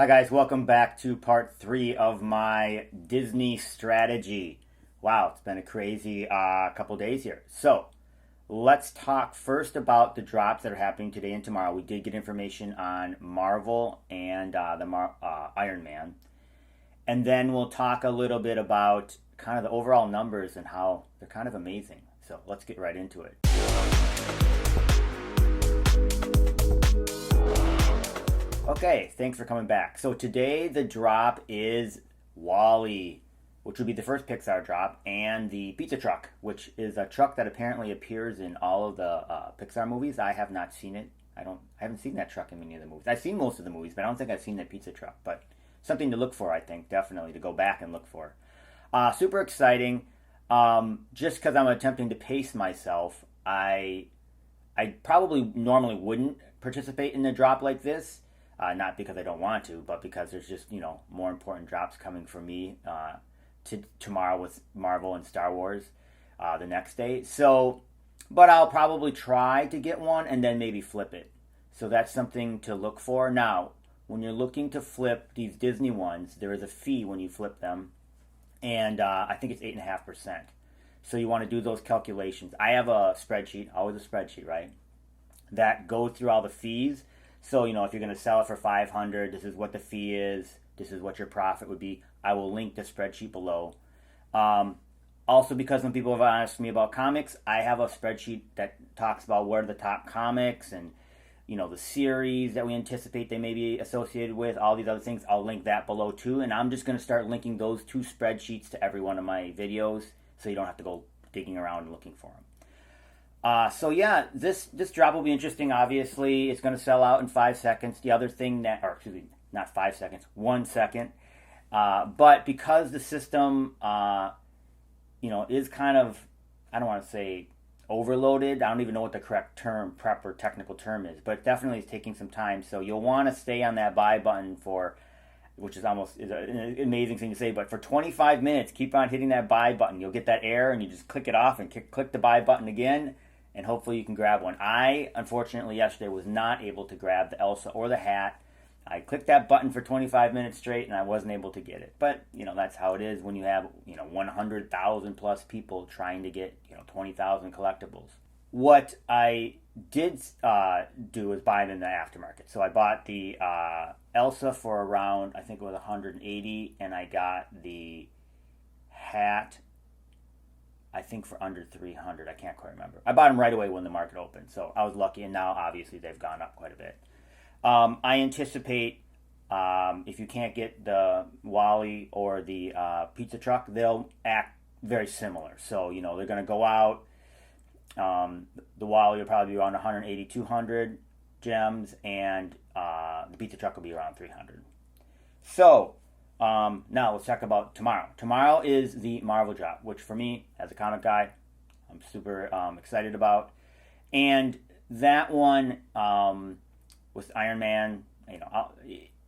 Hi guys, welcome back to part 3 of my Disney strategy. Wow, it's been a crazy couple days here. So, let's talk first about the drops that are happening today and tomorrow. We did get information on Marvel and Iron Man. And then we'll talk a little bit about kind of the overall numbers and how they're kind of amazing. So, let's get right into it. Okay, thanks for coming back. So today the drop is Wall-E, which would be the first Pixar drop, and the pizza truck, which is a truck that apparently appears in all of the Pixar movies. I have not seen it. I haven't seen that truck in many of the movies. I've seen most of the movies, but I don't think I've seen that pizza truck. But something to look for, I think, definitely to go back and look for. Super exciting. Just because I'm attempting to pace myself, I probably normally wouldn't participate in a drop like this. Not because I don't want to, but because there's just, more important drops coming for me tomorrow with Marvel and Star Wars the next day. So, but I'll probably try to get one and then maybe flip it. So that's something to look for. Now, when you're looking to flip these Disney ones, there is a fee when you flip them. And I think it's 8.5%. So you want to do those calculations. I have a spreadsheet, always a spreadsheet, right? That goes through all the fees. So, if you're going to sell it for $500, this is what the fee is. This is what your profit would be. I will link the spreadsheet below. Also, because when people have asked me about comics, I have a spreadsheet that talks about what are the top comics and, the series that we anticipate they may be associated with, all these other things. I'll link that below too. And I'm just going to start linking those two spreadsheets to every one of my videos so you don't have to go digging around and looking for them. So yeah, this drop will be interesting. Obviously, it's going to sell out in 5 seconds. The other thing not 5 seconds, 1 second. But because the system, is kind of, I don't want to say overloaded. I don't even know what the correct term, prep or technical term is, but definitely it's taking some time. So you'll want to stay on that buy button which is an amazing thing to say, but for 25 minutes, keep on hitting that buy button. You'll get that error and you just click it off and click the buy button again. And hopefully you can grab one. I, unfortunately, yesterday was not able to grab the Elsa or the hat. I clicked that button for 25 minutes straight, and I wasn't able to get it. But, that's how it is when you have, 100,000 plus people trying to get, 20,000 collectibles. What I did do was buy it in the aftermarket. So I bought the Elsa for around, I think it was 180, and I got the hat I think for under 300. I can't quite remember. I bought them right away when the market opened, so I was lucky. And now, obviously, they've gone up quite a bit. I anticipate if you can't get the Wall-E or the pizza truck, they'll act very similar. So they're going to go out. The Wall-E will probably be around 180, 200 gems, and the pizza truck will be around 300. So. Now let's talk about tomorrow. Tomorrow is the Marvel drop, which for me, as a comic guy, I'm super excited about. And that one with Iron Man,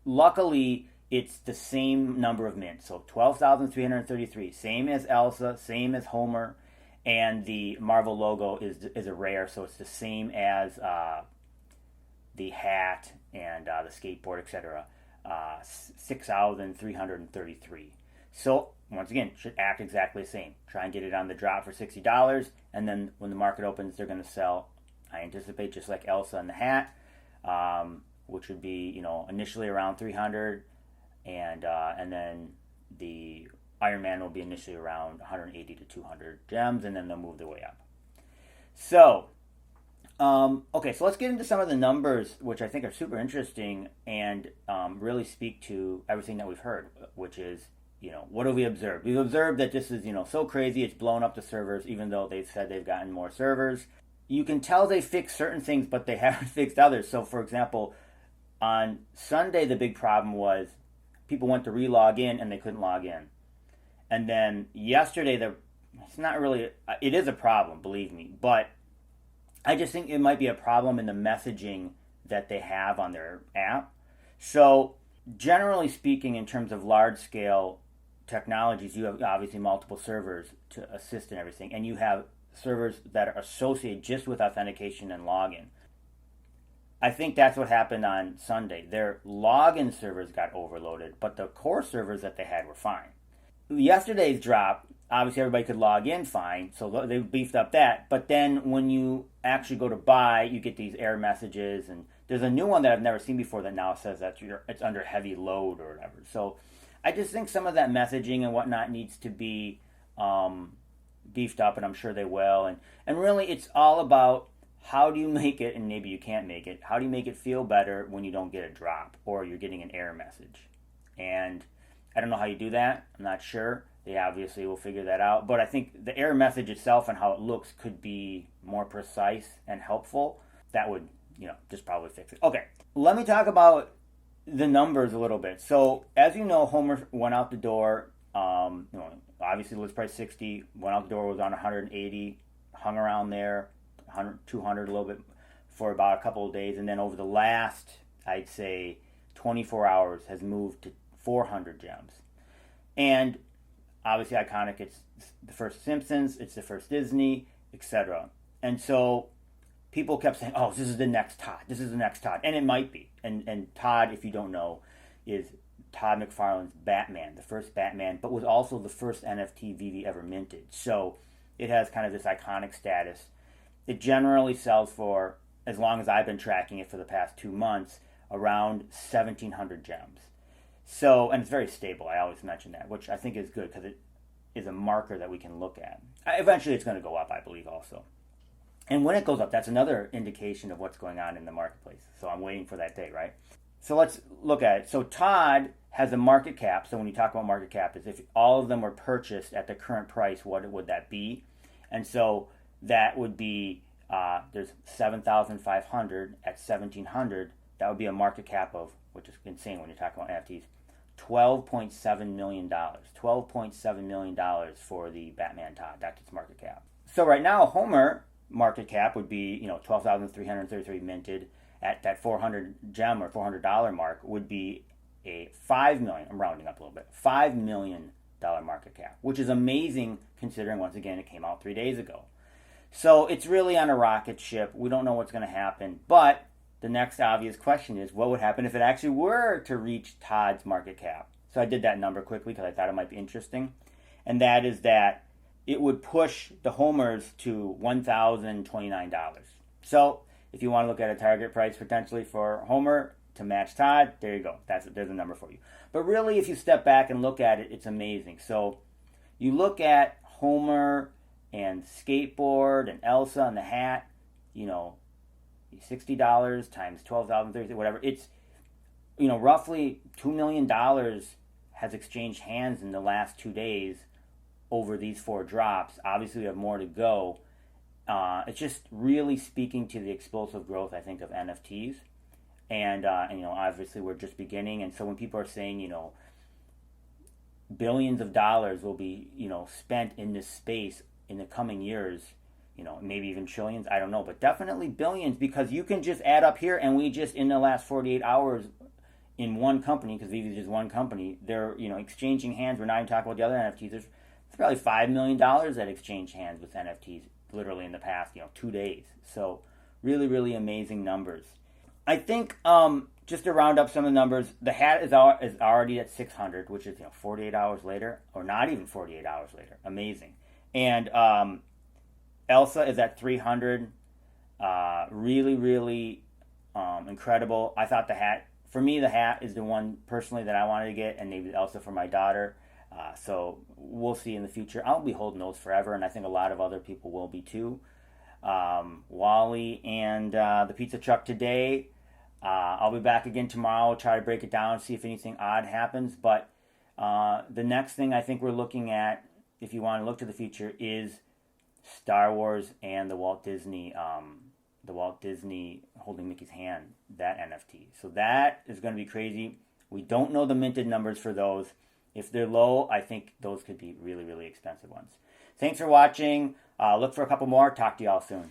luckily it's the same number of mints, so 12,333, same as Elsa, same as Homer, and the Marvel logo is a rare, so it's the same as the hat and the skateboard, etc. 6,333. So once again, should act exactly the same. Try and get it on the drop for $60, and then when the market opens, they're going to sell. I anticipate just like Elsa and the hat, which would be initially around 300, and then the Iron Man will be initially around 180 to 200 gems, and then they'll move their way up. So. Okay, so let's get into some of the numbers, which I think are super interesting and really speak to everything that we've heard, which is, what have we observed? We've observed that this is, so crazy, it's blown up the servers, even though they've said they've gotten more servers. You can tell they fixed certain things, but they haven't fixed others. So, for example, on Sunday, the big problem was people went to re-log in and they couldn't log in. And then yesterday, it's not really, it is a problem, believe me, but I just think it might be a problem in the messaging that they have on their app. So, generally speaking, in terms of large-scale technologies, you have obviously multiple servers to assist in everything, and you have servers that are associated just with authentication and login. I think that's what happened on Sunday. Their login servers got overloaded, but the core servers that they had were fine. Yesterday's drop, obviously everybody could log in fine, so they beefed up that. But then when you actually go to buy, you get these error messages, and there's a new one that I've never seen before that now says that it's under heavy load or whatever. So I just think some of that messaging and whatnot needs to be beefed up, and I'm sure they will. And really, it's all about how do you make it, and maybe you can't make it, how do you make it feel better when you don't get a drop or you're getting an error message? And I don't know how you do that. I'm not sure. They obviously will figure that out. But I think the error message itself and how it looks could be more precise and helpful. That would, just probably fix it. Okay, let me talk about the numbers a little bit. So, as you know, Homer went out the door. Obviously, list price 60. Went out the door, was on 180, hung around there, 100, 200 a little bit for about a couple of days. And then over the last, I'd say, 24 hours has moved to 400 gems. And obviously iconic, it's the first Simpsons, it's the first Disney, etc. And so people kept saying, oh, this is the next Todd, this is the next Todd. And it might be. And Todd, if you don't know, is Todd McFarlane's Batman, the first Batman, but was also the first NFT Veve ever minted. So it has kind of this iconic status. It generally sells for, as long as I've been tracking it for the past 2 months, around 1,700 gems. So, and it's very stable. I always mention that, which I think is good because it is a marker that we can look at. Eventually, it's going to go up, I believe, also. And when it goes up, that's another indication of what's going on in the marketplace. So I'm waiting for that day, right? So let's look at it. So Todd has a market cap. So when you talk about market cap, is if all of them were purchased at the current price, what would that be? And so that would be, there's 7,500 at 1,700. That would be a market cap of, which is insane when you're talking about NFTs, $12.7 million. $12.7 million for the Batman Todd. That's its market cap. So right now, Homer market cap would be, 12,333 minted at that 400 gem or $400 mark would be a $5 million, I'm rounding up a little bit, $5 million market cap, which is amazing considering, once again, it came out 3 days ago. So it's really on a rocket ship. We don't know what's going to happen, but the next obvious question is, what would happen if it actually were to reach Todd's market cap? So I did that number quickly because I thought it might be interesting. And that is that it would push the Homers to $1,029. So if you want to look at a target price potentially for Homer to match Todd, there you go. There's a number for you. But really, if you step back and look at it, it's amazing. So you look at Homer and skateboard and Elsa and the hat, $60 times 12,030, whatever. It's, roughly $2 million has exchanged hands in the last 2 days over these 4 drops. Obviously, we have more to go. It's just really speaking to the explosive growth, I think, of NFTs. And obviously, we're just beginning. And so when people are saying, billions of dollars will be, spent in this space in the coming years, maybe even trillions, I don't know, but definitely billions, because you can just add up here, and we just, in the last 48 hours, in one company, because Veve is just one company, they're, exchanging hands. We're not even talking about the other NFTs. There's probably $5 million that exchanged hands with NFTs, literally in the past, 2 days. So really, really amazing numbers. I think, just to round up some of the numbers, the hat is already at 600, which is, 48 hours later, or not even 48 hours later. Amazing. And Elsa is at 300. Really, really incredible. I thought the hat, for me, the hat is the one personally that I wanted to get, and maybe Elsa for my daughter. So we'll see in the future. I'll be holding those forever, and I think a lot of other people will be too. Wally and the pizza truck today. I'll be back again tomorrow, try to break it down, see if anything odd happens. But the next thing I think we're looking at, if you want to look to the future, is Star Wars and the Walt Disney holding Mickey's hand, that NFT. So that is going to be crazy. We don't know the minted numbers for those. If they're low, I think those could be really, really expensive ones. Thanks for watching. Look for a couple more. Talk to y'all soon.